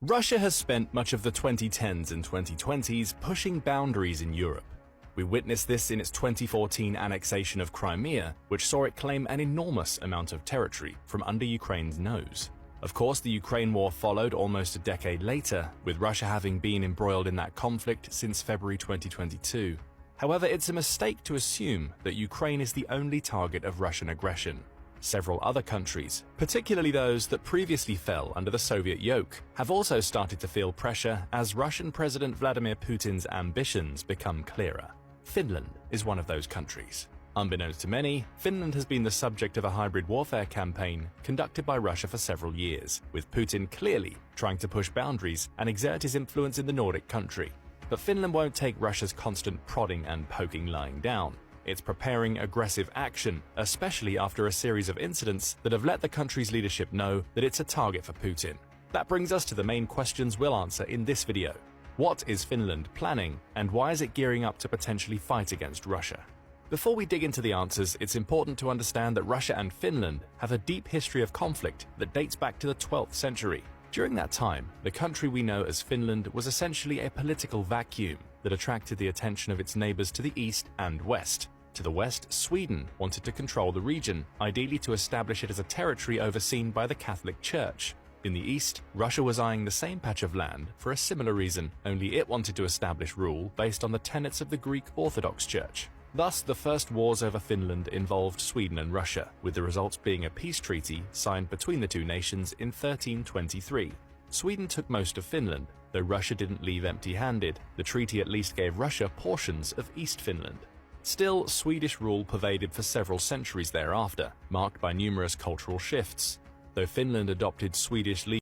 Russia has spent much of the 2010s and 2020s pushing boundaries in Europe. We witnessed this in its 2014 annexation of Crimea, which saw it claim an enormous amount of territory from under Ukraine's nose. Of course, the Ukraine war followed almost a decade later, with Russia having been embroiled in that conflict since February 2022. However, it's a mistake to assume that Ukraine is the only target of Russian aggression. Several other countries, particularly those that previously fell under the Soviet yoke, have also started to feel pressure as Russian President Vladimir Putin's ambitions become clearer. Finland is one of those countries. Unbeknownst to many, Finland has been the subject of a hybrid warfare campaign conducted by Russia for several years, with Putin clearly trying to push boundaries and exert his influence in the Nordic country. But Finland won't take Russia's constant prodding and poking lying down. It's preparing aggressive action, especially after a series of incidents that have let the country's leadership know that it's a target for Putin. That brings us to the main questions we'll answer in this video. What is Finland planning, and why is it gearing up to potentially fight against Russia? Before we dig into the answers, it's important to understand that Russia and Finland have a deep history of conflict that dates back to the 12th century. During that time, the country we know as Finland was essentially a political vacuum that attracted the attention of its neighbors to the east and west. To the west, Sweden wanted to control the region, ideally to establish it as a territory overseen by the Catholic Church. In the east, Russia was eyeing the same patch of land for a similar reason, only it wanted to establish rule based on the tenets of the Greek Orthodox Church. Thus, the first wars over Finland involved Sweden and Russia, with the results being a peace treaty signed between the two nations in 1323. Sweden took most of Finland, though Russia didn't leave empty-handed. The treaty at least gave Russia portions of East Finland. Still, Swedish rule pervaded for several centuries thereafter, marked by numerous cultural shifts. Though Finland adopted Swedish